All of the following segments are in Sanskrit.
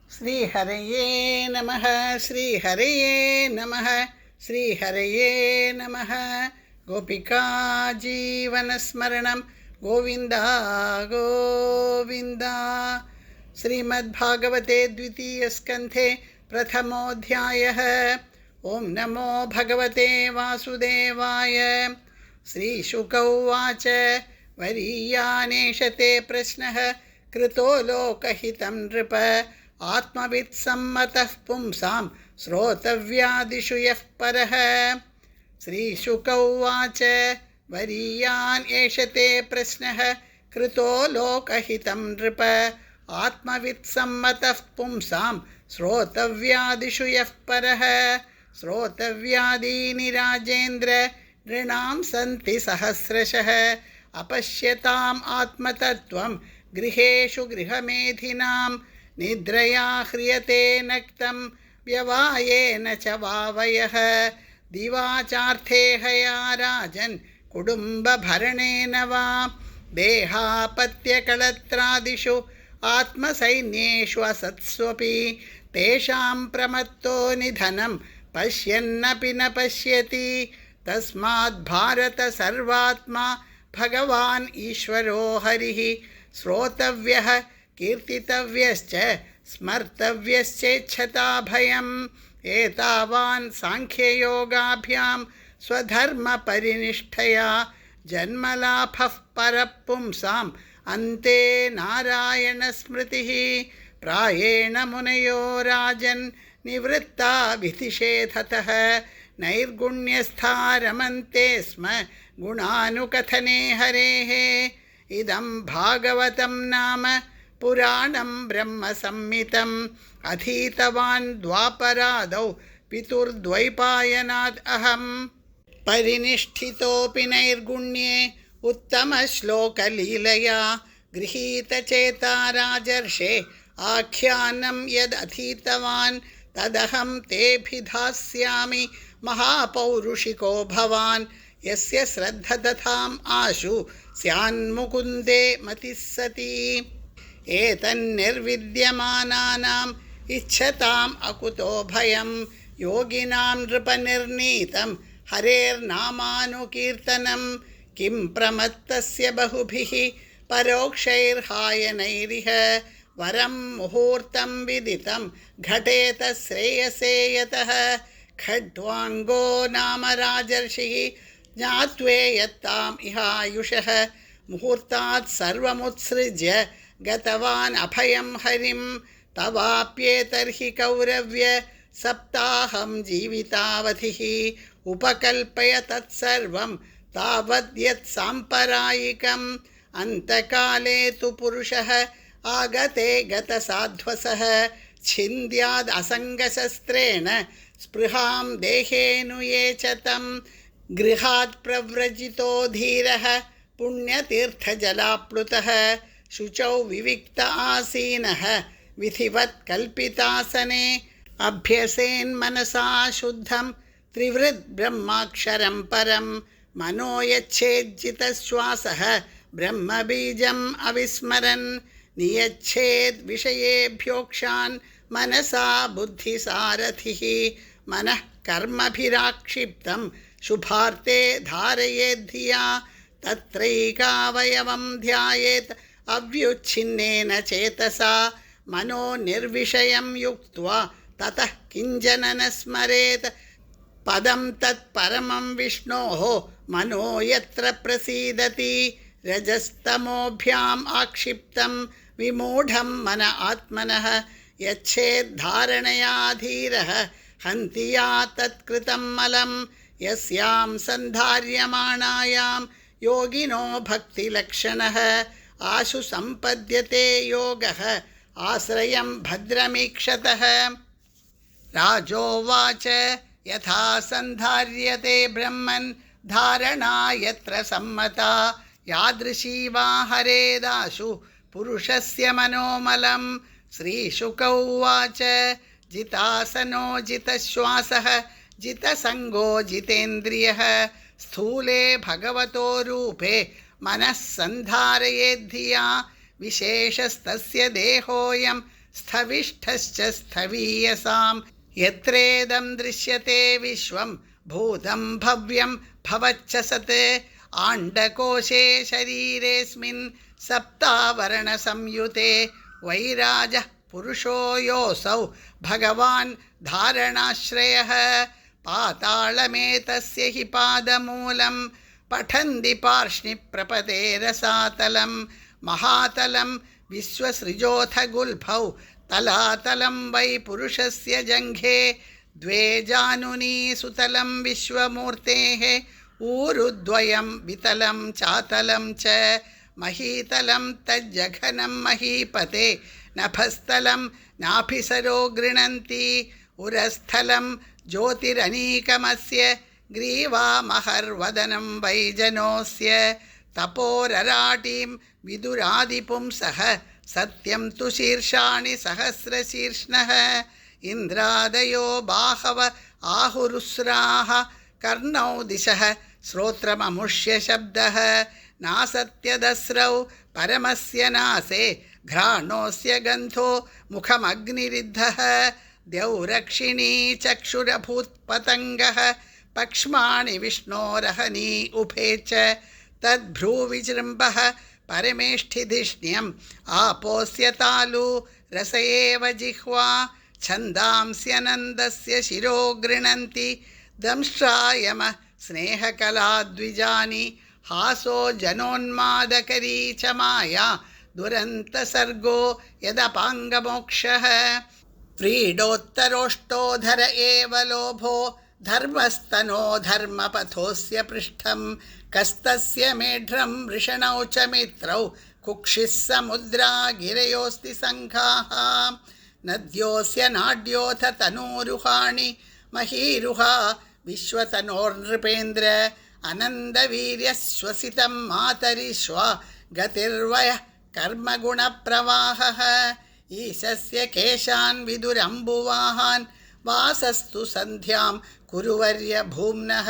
श्रीहरये नमः श्रीहरये नमः श्रीहरये नमः। गोपिका जीवनस्मरणं गोविन्द गोविन्द। श्रीमद्भागवते द्वितीयस्कन्धे प्रथमोऽध्यायः। ॐ नमो भगवते वासुदेवाय। श्रीशुक उवाच वरीयानेषते प्रश्नः कृतो लोकहितं नृप आत्मवित्सम्मतः पुंसां श्रोतव्यादिषु यः परः। श्रीशुक उवाच वरीयान् एष ते प्रश्नः कृतो लोकहितं नृप आत्मवित्सम्मतः पुंसां श्रोतव्यादिषु यः परः। श्रोतव्यादीनि राजेन्द्र नृणां सन्ति सहस्रशः अपश्यताम् आत्मतत्त्वं गृहेषु गृहमेधिनां निद्रया ह्रियते नक्तं व्यवायेन च वावयः। दिवाचार्थे हया राजन् कुटुम्बभरणेन वा देहापत्यकलत्रादिषु आत्मसैन्येषु असत्स्वपि तेषां प्रमत्तो निधनं पश्यन्नपि न पश्यति। तस्माद् भारत सर्वात्मा भगवान् ईश्वरो हरिः श्रोतव्यः कीर्तितव्यश्च स्मर्तव्यश्चेच्छता भयम्। एतावान् सांख्ययोगाभ्यां स्वधर्मपरिनिष्ठया जन्मलाभः परपुंसां अन्ते नारायणस्मृतिः। प्रायेण मुनयो राजन् निवृत्ता विधिषेधतः नैर्गुण्यस्था रमन्ते स्म गुणानुकथने हरेः। इदं भागवतं नाम पुराणं ब्रह्मसंहितम् अधीतवान् द्वापरादौ पितुर्द्वैपायनाद् अहम्। परिनिष्ठितोऽपि नैर्गुण्ये उत्तमश्लोकलीलया गृहीतचेता राजर्षे आख्यानं यदधीतवान् तदहं तेऽभिधास्यामि महापौरुषिको भवान्। यस्य श्रद्धदथाम् आशु स्यान्मुकुन्दे मतिः सती। एतन्निर्विद्यमानानाम् इच्छताम् अकुतो भयं योगिनां नृपनिर्नीतं हरेर्नामानुकीर्तनं। किं प्रमत्तस्य बहुभिः परोक्षैर्हायनैरिह वरं मुहूर्तं विदितं घटेत श्रेयसे यतः। खड्वाङ्गो नाम राजर्षिः ज्ञात्वेयत्ताम् इहायुषः मुहूर्तात् सर्वमुत्सृज्य गतवान् अभयं हरिं। तवाप्येतर्हि कौरव्य सप्ताहं जीवितावधिः उपकल्पय तत्सर्वं तावद्यत् साम्परायिकम्। अन्तकाले तु पुरुषः आगते गतसाध्वसः छिन्द्याद् असङ्गशस्त्रेण स्पृहां देहेऽनुये च तं। गृहात् प्रव्रजितो धीरः पुण्यतीर्थजलाप्लुतः शुचौ विविक्त आसीनः विधिवत् कल्पितासने। अभ्यसेन्मनसा शुद्धं त्रिवृद् ब्रह्माक्षरं परं मनो यच्छेज्जितश्वासः ब्रह्मबीजम् अविस्मरन्। नियच्छेद् विषयेभ्योक्षान् मनसा बुद्धिसारथिः मनः कर्मभिराक्षिप्तं शुभार्थे धारयेद्धिया तत्रैकावयवं ध्यायेत् अव्युच्छिन्नेन चेतसा। मनो निर्विषयं युक्त्वा ततः किञ्चन न स्मरेत् पदं तत्परमं विष्णोः मनो यत्र प्रसीदति। रजस्तमोभ्याम् आक्षिप्तं विमूढं मन आत्मनः यच्छेद्धारणया धीरः हन्ति या तत्कृतं मलं। यस्यां सन्धार्यमाणायां योगिनो भक्तिलक्षणः आशु सम्पद्यते योगः आश्रयं भद्रमीक्षतः। राजोवाच यथा सन्धार्यते ब्रह्मन् धारणा यत्र सम्मता यादृशी वा हरेदाशु पुरुषस्य मनोमलं। श्रीशुक उवाच जितासनो जितश्वासः जितसङ्गो जितेन्द्रियः स्थूले भगवतो रूपे मनः सन्धारयेद्धिया विशेषस्तस्य देहोऽयं स्थविष्ठश्च स्थवीयसां यत्रेदं दृश्यते विश्वं भूतं भव्यं भवच्च सत् आण्डकोशे शरीरेऽस्मिन् सप्तावरणसंयुते वैराजः पुरुषो योऽसौ भगवान् धारणाश्रयः पातालमेतस्य हि पादमूलं पठन्ति पार्ष्णिप्रपदे रसातलं महातलं विश्वसृजोऽथ गुल्फौ तलातलं वै पुरुषस्य जङ्घे द्वे जानुनी सुतलं विश्वमूर्तेः ऊरुद्वयं वितलं चातलं च महीतलं तज्जघनं महीपते नभस्थलं नाभिसरो गृह्णन्ति उरस्थलं ज्योतिरनीकमस्य ग्रीवामहर्वदनं वैजनोऽस्य तपोरराटीं विदुरादिपुंसः सत्यं तु शीर्षाणि सहस्रशीर्ष्णः इन्द्रादयो बाहव आहुरुस्राः कर्णौ दिशः श्रोत्रममुष्य शब्दः नासत्यदस्रौ परमस्य नासे घ्राणोऽस्य गन्धो मुखमग्निरिद्धः द्यौरक्षिणी चक्षुरभूत्पतङ्गः पक्ष्माणि विष्णोरहनी उभे च तद्भ्रूविजृम्भः परमेष्ठिधिष्ण्यम् आपोऽस्य तालु रस एव जिह्वा छन्दांस्यनन्दस्य शिरो गृह्णन्ति दंष्ट्रायम स्नेहकलाद्विजानि हासो जनोन्मादकरी च माया दुरन्तसर्गो यदपाङ्गमोक्षः व्रीडोत्तरोष्टोधर एव लोभो धर्मस्तनो धर्मपथोऽस्य पृष्ठं कस्तस्य मेढ्रं वृषणौ च मित्रौ कुक्षिः समुद्रा गिरयोऽस्ति सङ्घाः नद्योऽस्य नाड्योऽथ तनूरुहाणि महीरुहा विश्वतनोर्नृपेन्द्र अनन्दवीर्यश्वसितं मातरिश्वा गतिर्वयः कर्मगुणप्रवाहः ईशस्य केशान् विदुरम्बुवाहान् वासस्तु सन्ध्यां कुरुवर्य भूम्नः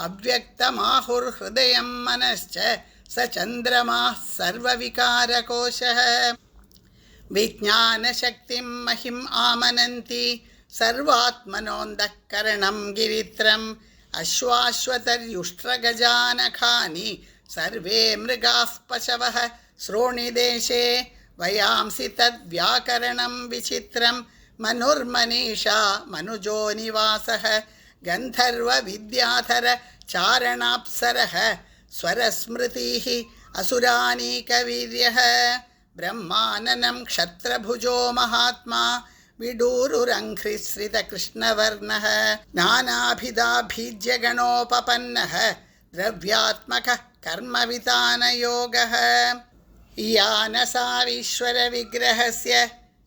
अव्यक्तमाहुर्हृदयं मनश्च स चन्द्रमाः सर्वविकारकोशः विज्ञानशक्तिं महिम् आमनन्ति सर्वात्मनोऽन्तःकरणं गिरित्रम् अश्वाश्वतर्युष्ट्रगजानखानि सर्वे मृगाः पशवः श्रोणिदेशे वयांसि तद्व्याकरणं विचित्रं मनुर्मनीषा मनुजो निवासः गन्धर्वविद्याधर चारणाप्सरः स्वरस्मृतिः असुरानीकवीर्यः ब्रह्माननं क्षत्रभुजो महात्मा विडूरुरङ्घ्रिश्रितकृष्णवर्णः नानाभिधाभिज्यगणोपपन्नः द्रव्यात्मकः कर्मवितानयोगः यानसावीश्वरविग्रहस्य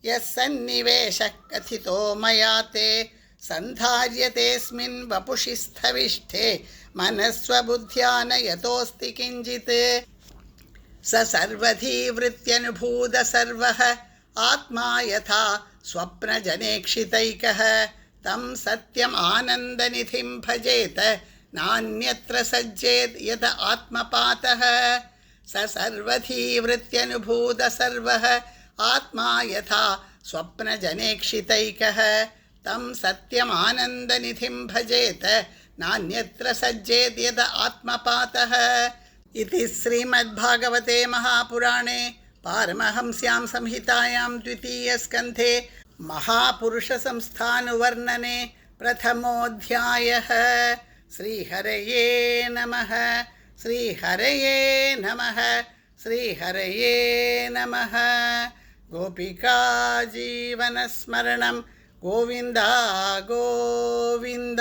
यः सन्निवेशः कथितो मया ते सन्धार्यतेऽस्मिन् वपुषि स्थविष्ठे मनस्वबुद्ध्या न यतोऽस्ति किञ्चित् स सर्वधीवृत्यनुभूत सर्वः आत्मा यथा स्वप्नजनेक्षितैकः तं सत्यम् आनन्दनिधिं भजेत नान्यत्र सज्जेत् यत आत्मपातः स सर्वधीवृत्यनुभूत सर्वः आत्मा यथा स्वप्नजनेक्षितैकः तं सत्यम् आनन्दनिधिं भजेत नान्यत्र सज्जेत् यत आत्मपातः इति श्रीमद्भागवते महापुराणे पारमहंस्यां संहितायां द्वितीयस्कन्धे महापुरुषसंस्थानुवर्णने प्रथमोऽध्यायः। श्रीहरये नमः। श्रीहरये नमः। श्रीहरये नमः। गोपिका जीवनस्मरणं गोविन्द गोविन्द।